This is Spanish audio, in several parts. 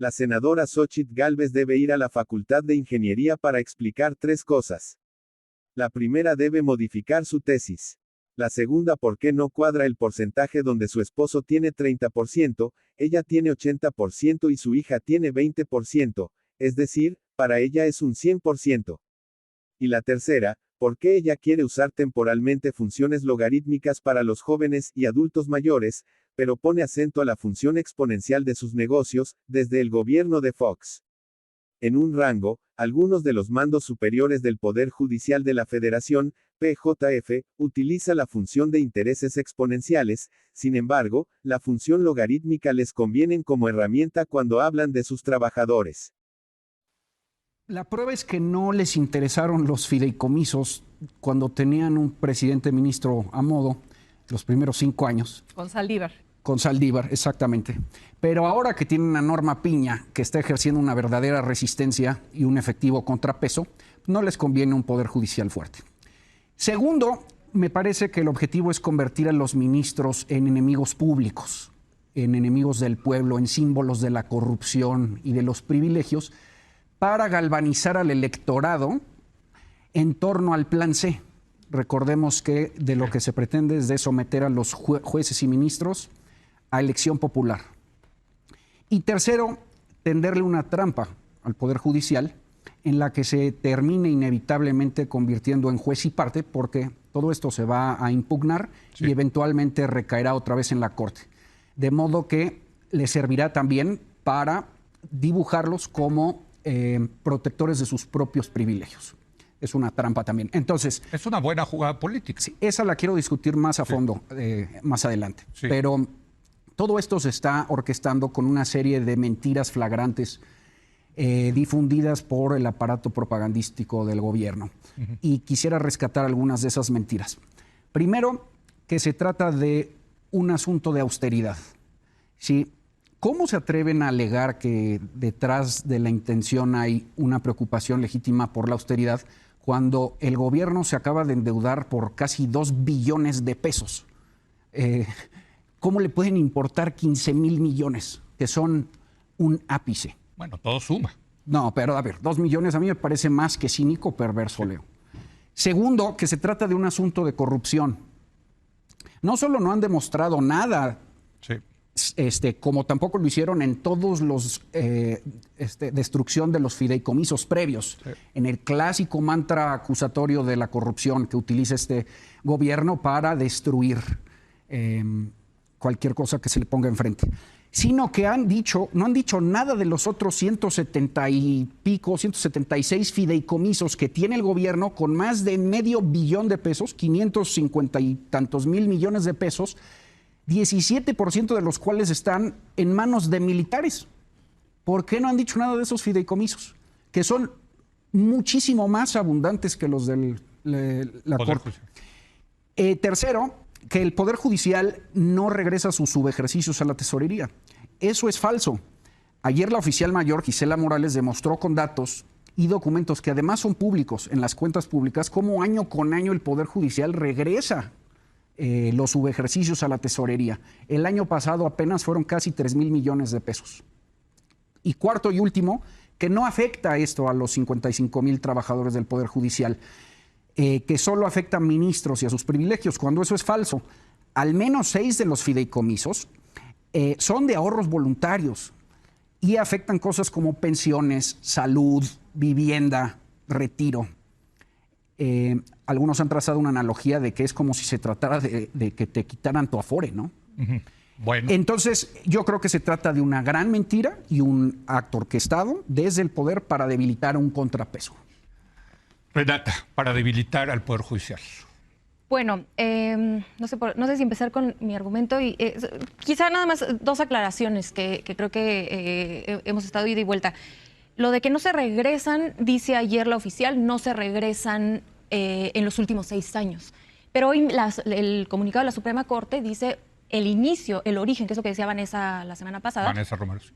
La senadora Xóchitl Gálvez debe ir a la Facultad de Ingeniería para explicar 3 cosas. La primera, debe modificar su tesis. La segunda, ¿por qué no cuadra el porcentaje donde su esposo tiene 30%, ella tiene 80% y su hija tiene 20%, es decir, para ella es un 100%. Y la tercera, ¿por qué ella quiere usar temporalmente funciones logarítmicas para los jóvenes y adultos mayores, pero pone acento a la función exponencial de sus negocios, desde el gobierno de Fox? En un rango, algunos de los mandos superiores del Poder Judicial de la Federación, PJF, utiliza la función de intereses exponenciales, sin embargo, la función logarítmica les conviene como herramienta cuando hablan de sus trabajadores. La prueba es que no les interesaron los fideicomisos cuando tenían un presidente ministro a modo, los primeros 5 años. Con Saldívar. Con Saldívar, exactamente. Pero ahora que tienen a Norma Piña, que está ejerciendo una verdadera resistencia y un efectivo contrapeso, no les conviene un poder judicial fuerte. Segundo, me parece que el objetivo es convertir a los ministros en enemigos públicos, en enemigos del pueblo, en símbolos de la corrupción y de los privilegios, para galvanizar al electorado en torno al plan C. Recordemos que de lo que se pretende es de someter a los jueces y ministros a elección popular. Y tercero, tenderle una trampa al Poder Judicial en la que se termine inevitablemente convirtiendo en juez y parte, porque todo esto se va a impugnar y eventualmente recaerá otra vez en la Corte. De modo que le servirá también para dibujarlos como protectores de sus propios privilegios. Es una trampa también. Entonces, es una buena jugada política. Sí, esa la quiero discutir más a fondo más adelante. Sí. Pero todo esto se está orquestando con una serie de mentiras flagrantes difundidas por el aparato propagandístico del gobierno. Y quisiera rescatar algunas de esas mentiras. Primero, que se trata de un asunto de austeridad. ¿Sí? ¿Cómo se atreven a alegar que detrás de la intención hay una preocupación legítima por la austeridad cuando el gobierno se acaba de endeudar por casi 2 billones de pesos? ¿Cómo le pueden importar 15,000 millones, que son un ápice? Bueno, todo suma. No, pero a ver, 2 millones a mí me parece más que cínico, perverso, Leo. Segundo, que se trata de un asunto de corrupción. No solo no han demostrado nada, como tampoco lo hicieron en todos los destrucción de los fideicomisos previos, en el clásico mantra acusatorio de la corrupción que utiliza este gobierno para destruir cualquier cosa que se le ponga enfrente. Sino que no han dicho nada de los otros 176 fideicomisos que tiene el gobierno con más de $500 million de pesos, 550 y tantos mil millones de pesos, 17% de los cuales están en manos de militares. ¿Por qué no han dicho nada de esos fideicomisos? Que son muchísimo más abundantes que los de la Corte. Tercero, que el Poder Judicial no regresa sus subejercicios a la tesorería. Eso es falso. Ayer la oficial mayor Gisela Morales demostró con datos y documentos que además son públicos en las cuentas públicas cómo año con año el Poder Judicial regresa los subejercicios a la tesorería. El año pasado apenas fueron casi 3,000 millones de pesos. Y cuarto y último, que no afecta esto a los 55,000 trabajadores del Poder Judicial, que solo afecta a ministros y a sus privilegios, cuando eso es falso. Al menos 6 de los fideicomisos son de ahorros voluntarios y afectan cosas como pensiones, salud, vivienda, retiro. Algunos han trazado una analogía de que es como si se tratara de que te quitaran tu Afore, ¿no? Bueno. Entonces, yo creo que se trata de una gran mentira y un acto orquestado desde el poder para debilitar un contrapeso. Renata, para debilitar al Poder Judicial. Bueno, no sé si empezar con mi argumento y quizá nada más 2 aclaraciones que creo que hemos estado ida y vuelta. Lo de que no se regresan, dice ayer la oficial, no se regresan en los últimos 6 años. Pero hoy el comunicado de la Suprema Corte dice el inicio, el origen, que es lo que decía Vanessa la semana pasada.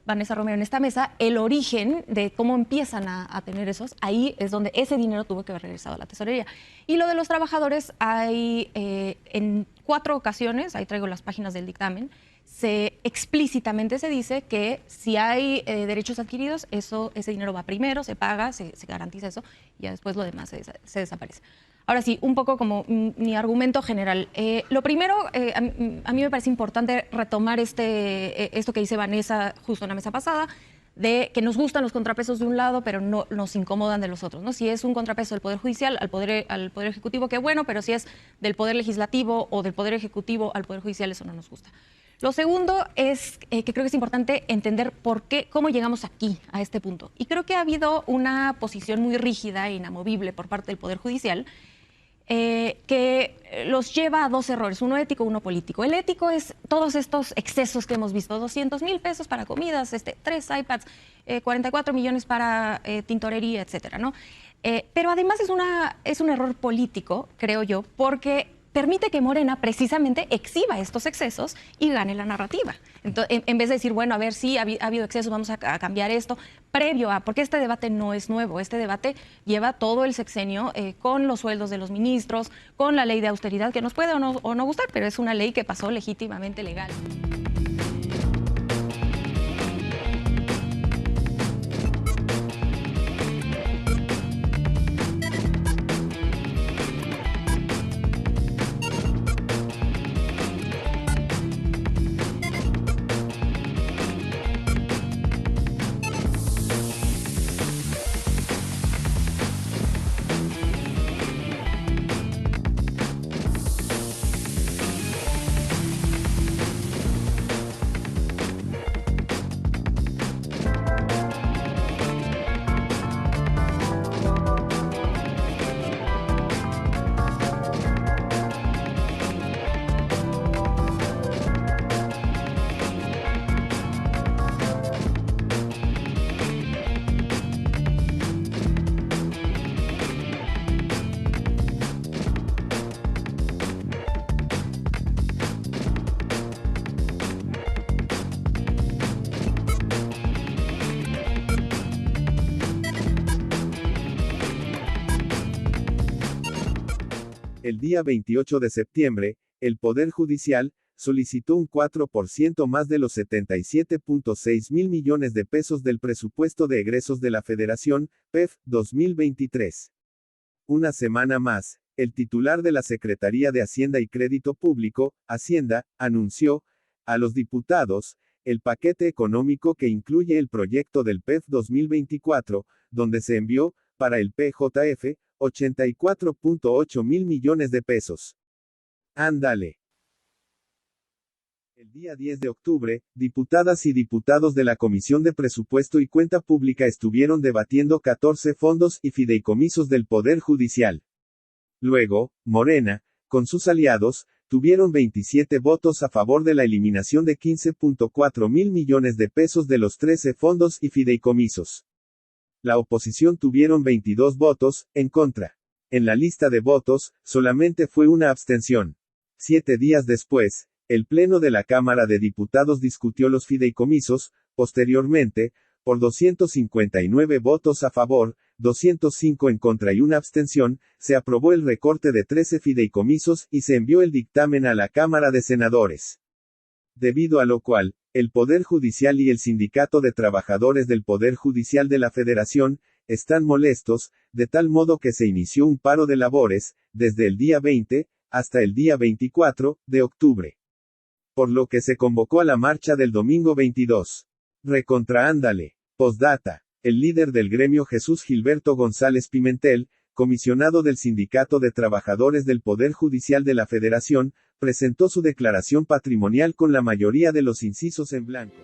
Vanessa Romero en esta mesa, el origen de cómo empiezan a tener esos, ahí es donde ese dinero tuvo que haber regresado a la tesorería. Y lo de los trabajadores, hay en 4 ocasiones, ahí traigo las páginas del dictamen, se explícitamente se dice que si hay derechos adquiridos, ese dinero va primero, se paga, se garantiza eso, y ya después lo demás se desaparece. Ahora sí, un poco como mi argumento general. Lo primero, a mí me parece importante retomar esto que dice Vanessa justo en la mesa pasada, de que nos gustan los contrapesos de un lado, pero no nos incomodan de los otros, ¿no? Si es un contrapeso del Poder Judicial al Poder Ejecutivo, qué bueno, pero si es del Poder Legislativo o del Poder Ejecutivo al Poder Judicial, eso no nos gusta. Lo segundo es que creo que es importante entender cómo llegamos aquí, a este punto. Y creo que ha habido una posición muy rígida e inamovible por parte del Poder Judicial, que los lleva a dos errores, uno ético, uno político. El ético es todos estos excesos que hemos visto, 200,000 pesos para comidas, 3 iPads, 44 millones para tintorería, etcétera, ¿no? Pero además es un error político, creo yo, porque permite que Morena precisamente exhiba estos excesos y gane la narrativa. Entonces, en vez de decir, bueno, a ver, sí, ha habido excesos, vamos a cambiar esto, porque este debate no es nuevo, este debate lleva todo el sexenio con los sueldos de los ministros, con la ley de austeridad, que nos puede o no gustar, pero es una ley que pasó legítimamente legal. El día 28 de septiembre, el Poder Judicial solicitó un 4% más de los 77.6 mil millones de pesos del presupuesto de egresos de la Federación, PEF, 2023. Una semana más, el titular de la Secretaría de Hacienda y Crédito Público, Hacienda, anunció a los diputados el paquete económico que incluye el proyecto del PEF 2024, donde se envió, para el PJF, 84.8 mil millones de pesos. Ándale. El día 10 de octubre, diputadas y diputados de la Comisión de Presupuesto y Cuenta Pública estuvieron debatiendo 14 fondos y fideicomisos del Poder Judicial. Luego, Morena, con sus aliados, tuvieron 27 votos a favor de la eliminación de 15.4 mil millones de pesos de los 13 fondos y fideicomisos. La oposición tuvieron 22 votos, en contra. En la lista de votos, solamente fue una abstención. 7 días después, el Pleno de la Cámara de Diputados discutió los fideicomisos. Posteriormente, por 259 votos a favor, 205 en contra y una abstención, se aprobó el recorte de 13 fideicomisos y se envió el dictamen a la Cámara de Senadores. Debido a lo cual, el Poder Judicial y el Sindicato de Trabajadores del Poder Judicial de la Federación están molestos, de tal modo que se inició un paro de labores, desde el día 20, hasta el día 24, de octubre. Por lo que se convocó a la marcha del domingo 22. Recontra ándale. Postdata. El líder del gremio Jesús Gilberto González Pimentel, comisionado del Sindicato de Trabajadores del Poder Judicial de la Federación, presentó su declaración patrimonial con la mayoría de los incisos en blanco.